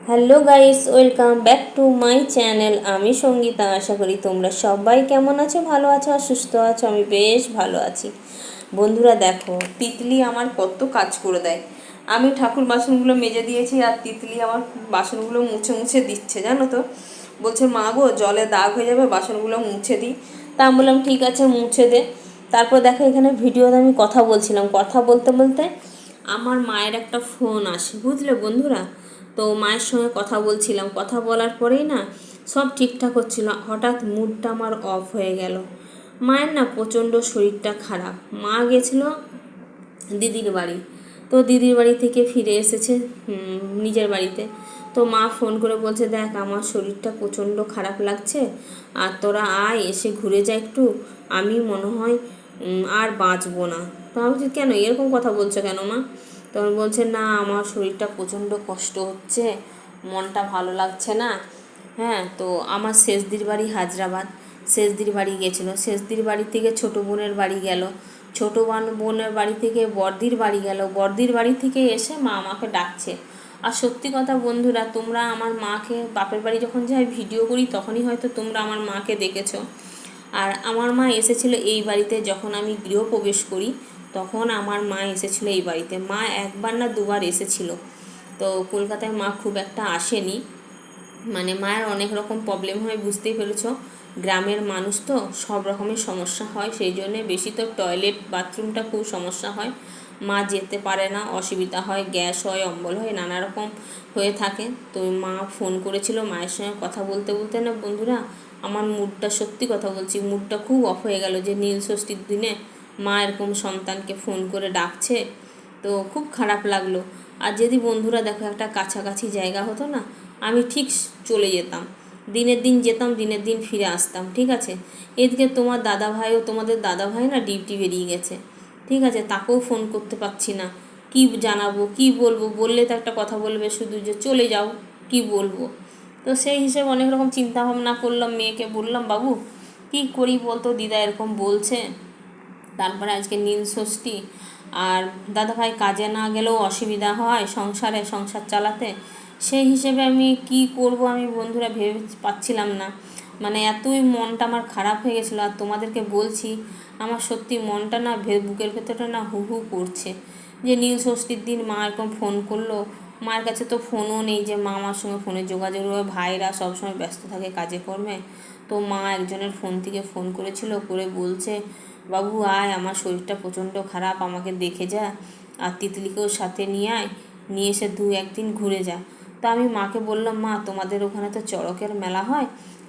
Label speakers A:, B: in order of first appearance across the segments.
A: Hello guys, welcome back to my channel. আমি সঙ্গীতা। আশা করি তোমরা সবাই কেমন আছো, ভালো আছো আর সুস্থ আছো। আমি বেশ ভালো আছি। বন্ধুরা দেখো, তিতলি আমার কত কাজ করে দেয়। আমি ঠাকুর বাসনগুলো মেজে দিয়েছি আর তিতলি আমার বাসনগুলো মুছে মুছে দিচ্ছে, জানো তো। বলছে মা গো, জলে দাগ হয়ে যাবে, বাসনগুলো মুছে দিই। তা আমি বললাম ঠিক আছে, মুছে দে। তারপর দেখো, এখানে ভিডিওতে আমি কথা বলছিলাম, কথা বলতে বলতে আমার মায়ের একটা ফোন আসে, বুঝলে বন্ধুরা। তো মায়ের সঙ্গে কথা বলছিলাম, কথা বলার পরেই না সব ঠিকঠাক হচ্ছিল, হঠাৎ মুডটা আমার অফ হয়ে গেল। মায়ের না প্রচণ্ড শরীরটা খারাপ। মা গেছিল দিদির বাড়ি, তো দিদির বাড়ি থেকে ফিরে এসেছে নিজের বাড়িতে। তো মা ফোন করে বলছে, দেখ আমার শরীরটা প্রচণ্ড খারাপ লাগছে, আর তোরা আয়, এসে ঘুরে যা একটু, আমি মনে হয় আর বাঁচবো না। তো আমি বলছি, কেন এরকম কথা বলছো কেন মা? তখন বলছে, না আমার শরীরটা প্রচণ্ড কষ্ট হচ্ছে, মনটা ভালো লাগছে না। হ্যাঁ, তো আমার শেষদির বাড়ি হায়দ্রাবাদ, শেষদির বাড়ি গেছিলো, শেষদির বাড়ি থেকে ছোটো বোনের বাড়ি গেল, ছোটো বোনের বাড়ি থেকে বড়দির বাড়ি গেল, বড়দির বাড়ি থেকে এসে মা আমাকে ডাকছে। আর সত্যি কথা বন্ধুরা, তোমরা আমার মাকে বাপের বাড়ি যখন যাই ভিডিও করি তখনই হয়তো তোমরা আমার মাকে দেখেছো। আর আমার মা এসেছিল এই বাড়িতে যখন আমি গৃহপ্রবেশ করি, তখন আমার মা এসেছিলো এই বাড়িতে। মা একবার না দুবার এসেছিল। তো কলকাতায় মা খুব একটা আসেনি, মানে মায়ের অনেক রকম প্রবলেম হয়, বুঝতেই পেরেছো। গ্রামের মানুষ তো, সব রকমের সমস্যা হয়, সেই জন্যে বেশি তো টয়লেট বাথরুমটা খুব সমস্যা হয়। মা যেতে পারে না, অসুবিধা হয়, গ্যাস হয়, অম্বল হয়, নানা রকম হয়ে থাকে। তো মা ফোন করেছিল, মায়ের সঙ্গে কথা বলতে বলতে না বন্ধুরা আমার মুডটা, সত্যি কথা বলছি, মুডটা খুব অফ হয়ে গেল যে নীল ষষ্ঠীর দিনে মা এরকম সন্তানকে ফোন করে ডাকছে। তো খুব খারাপ লাগলো। আর যদি বন্ধুরা দেখো একটা কাছাকাছি জায়গা হতো না, আমি ঠিক চলে যেতাম, দিনের দিন যেতাম, দিনের দিন ফিরে আসতাম, ঠিক আছে। এদিকে তোমার দাদা ভাইও, তোমাদের দাদা ভাই না ডিউটি বেরিয়ে গেছে, ঠিক আছে, তাকেও ফোন করতে পারছি না। কি জানাবো, কি বলবো, বললে তো একটা কথা বলবে শুধু যে চলে যাও, কি বলবো। তো সেই হিসেবে অনেক রকম চিন্তা ভাবনা করলাম, মেয়েকে বললাম, বাবু কি করি বলতো, দিদা এরকম বলছে, তারপরে আজকে নীল ষষ্ঠী, আর দাদাভাই কাজে না গেলেও অসুবিধা হয় সংসার চালাতে। সেই হিসেবে আমি কি করব, আমি বন্ধুরা ভেবে পাচ্ছিলাম না। মানে এতই মনটা আমার খারাপ হয়ে গেছিলো। আর তোমাদেরকে বলছি, আমার সত্যি মনটা না বুকের ভেতরটা না হু হু করছে, যে নীল ষষ্ঠীর দিন মা এরকম ফোন করলো। মায়ের কাছে তো ফোনও নেই যে মা আমার সঙ্গে ফোনে যোগাযোগ করবে, ভাইরা সবসময় ব্যস্ত থাকে কাজে কর্মে। তো মা একজনের ফোন থেকে ফোন করেছিল, করে বলছে, বাবু আয়, আমার শরীরটা প্রচণ্ড খারাপ, আমাকে দেখে যা, আর তিতলিকেও সাথে নিয়ে আয়, নিয়ে এসে 2-1 দিন ঘুরে যা। তো আমি মাকে বললাম, মা তোমাদের ওখানে তো চড়কের মেলা হয়,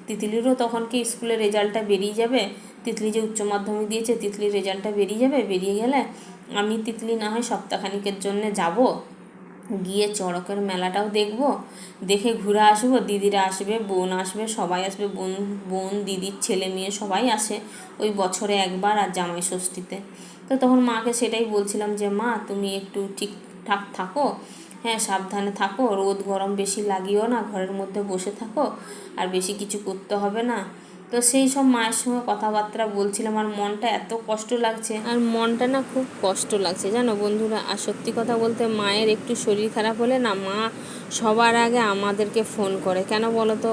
A: তিতলিরও তখন কি স্কুলের রেজাল্টটা বেরিয়ে যাবে, তিতলি যে উচ্চ মাধ্যমিক দিয়েছে, তিতলির রেজাল্টটা বেরিয়ে যাবে, বেরিয়ে গেলে আমি তিতলি না হয় সপ্তাহখানিকের জন্যে যাব, গিয়ে চড়কের মেলাটাও দেখব, দেখে ঘুরে আসবো, দিদিরা আসবে, বোন আসবে, সবাই আসবে, বোন বোন দিদির ছেলে মেয়ে সবাই আসে ওই বছরে একবার, আর জামাই ষষ্ঠীতে। তো তখন মাকে সেটাই বলছিলাম যে মা তুমি একটু ঠিকঠাক থাকো, হ্যাঁ সাবধানে থাকো, রোদ গরম বেশি লাগিও না, ঘরের মধ্যে বসে থাকো, আর বেশি কিছু করতে হবে না। তো সেই সব মায়ের সঙ্গে কথাবার্তা বলছিলাম, আর মনটা এত কষ্ট লাগছে, আর মনটা না খুব কষ্ট লাগছে জানো বন্ধুরা। আর সত্যি কথা বলতে, মায়ের একটু শরীর খারাপ হলে না মা সবার আগে আমাদেরকে ফোন করে, কেন বলো তো,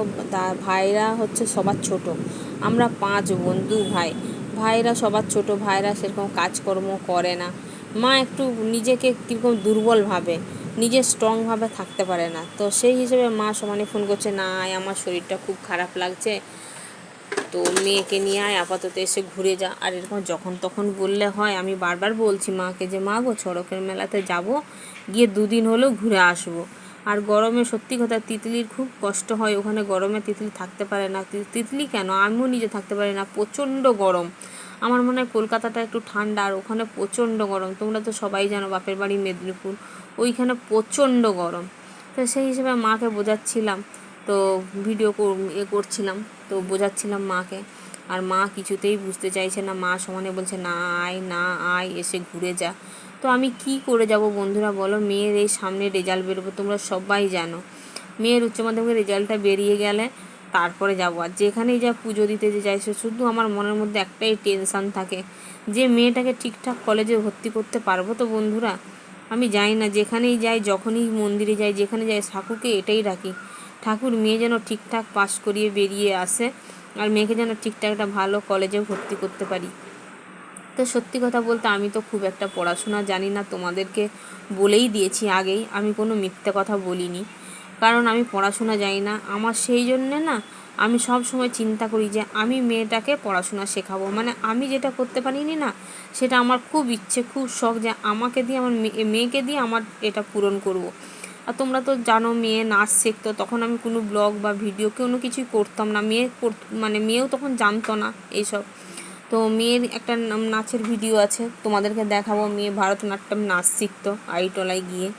A: ভাইরা হচ্ছে সবার ছোট, আমরা 5 বোন, 2 ভাই, ভাইরা সবার ছোট, ভাইরা সেরকম কাজকর্ম করে না। মা একটু নিজেকে কীরকম দুর্বল ভাবে, নিজে স্ট্রংভাবে থাকতে পারে না। তো সেই হিসেবে মা সমানে ফোন করছে, না আমার শরীরটা খুব খারাপ লাগছে, তো মেয়েকে নিয়ে আয়, আপাতত এসে ঘুরে যা। আর এরকম যখন তখন বললে হয়? আমি বারবার বলছি মাকে যে মা গো, চড়কের মেলাতে যাব, গিয়ে 2 দিন হলেও ঘুরে আসবো। আর গরমে সত্যি কথা তিতলির খুব কষ্ট হয় ওখানে, গরমে তিতলি থাকতে পারে না, তিতলি কেন আমিও নিজে থাকতে পারি না, প্রচণ্ড গরম। আমার মনে হয় কলকাতাটা একটু ঠান্ডা, আর ওখানে প্রচণ্ড গরম। তোমরা তো সবাই জানো বাপের বাড়ি মেদিনীপুর, ওইখানে প্রচণ্ড গরম। তো সেই হিসেবে মাকে বোঝাচ্ছিলাম, তো ভিডিও করছিলাম, তো বোঝাচ্ছিলাম মাকে। আর মা কিছুতেই বুঝতে চাইছে না, মা সমানে বলছে না আয়, না আয়, এসে ঘুরে যা। তো আমি কি করে যাব বন্ধুরা বলো, মেয়ের এই সামনে রেজাল্ট বেরোবে, তোমরা সবাই জানো। মেয়ের উচ্চ মাধ্যমিকের রেজাল্টটা বেরিয়ে গেলে তারপরে যাবো। আর যেখানেই যা পুজো দিতে যে যাইছে, শুধু আমার মনের মধ্যে একটাই টেনশান থাকে, যে মেয়েটাকে ঠিকঠাক কলেজে ভর্তি করতে পারবো তো বন্ধুরা। আমি যাই না, যেখানেই যাই, যখনই মন্দিরে যাই, যেখানে যাই, ঠাকুরকে এটাই রাখি, ঠাকুর মেয়ে যেন ঠিকঠাক পাস করিয়ে বেরিয়ে আসে, আর মেয়েকে যেন ঠিকঠাক একটা ভালো কলেজে ভর্তি করতে পারি। তো সত্যি কথা বলতে আমি তো খুব একটা পড়াশোনা জানি না, তোমাদেরকে বলেই দিয়েছি আগেই, আমি কোনো মিথ্যে কথা বলিনি, কারণ আমি পড়াশোনা জানি না। আমার সেই জন্যে না আমি সব সময় চিন্তা করি যে আমি মেয়েটাকে পড়াশোনা শেখাবো, মানে আমি যেটা করতে পারিনি না, সেটা আমার খুব ইচ্ছে, খুব শখ যে আমাকে দিয়ে, আমার মেয়েকে দিয়ে আমার এটা পূরণ করব। আর তোমরা তো জানো, মেয়ে নাচ শিখতো, তখন আমি কোনো ব্লগ বা ভিডিও কোনো কিছুই করতাম না, মানে মেয়েও তখন জানতো না এইসব। তো মেয়ের একটা নাচের ভিডিও আছে, তোমাদেরকে দেখাবো, মেয়ে ভারতনাট্যম নাচ শিখতো আইটলায় গিয়ে।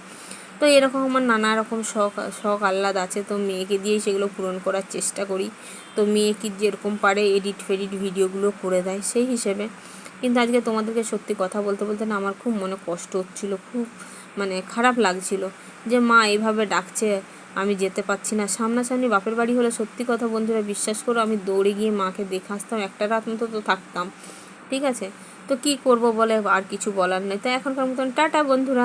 A: তো এরকম আমার নানা রকম শখ আহ্লাদ আছে, তো মেয়েকে দিয়েই সেগুলো পূরণ করার চেষ্টা করি। তো মেয়ে কি যেরকম পারে এডিট ভিডিওগুলো করে দেয় সেই হিসেবে। কিন্তু আজকে তোমাদেরকে সত্যি কথা বলতে বলতে না আমার খুব মনে কষ্ট হচ্ছিল, খুব মানে খারাপ লাগছিল যে মা এইভাবে ডাকছে, আমি যেতে পারছি না। সামনাসামনি বাপের বাড়ি হলে সত্যি কথা বন্ধুরা বিশ্বাস করো, আমি দৌড়ে গিয়ে মাকে দেখে আসতাম, একটা রাত মতো তো থাকতাম, ঠিক আছে। তো কি করব বলে, আর কিছু বলার নেই। তো এখনকার মতন টাটা বন্ধুরা।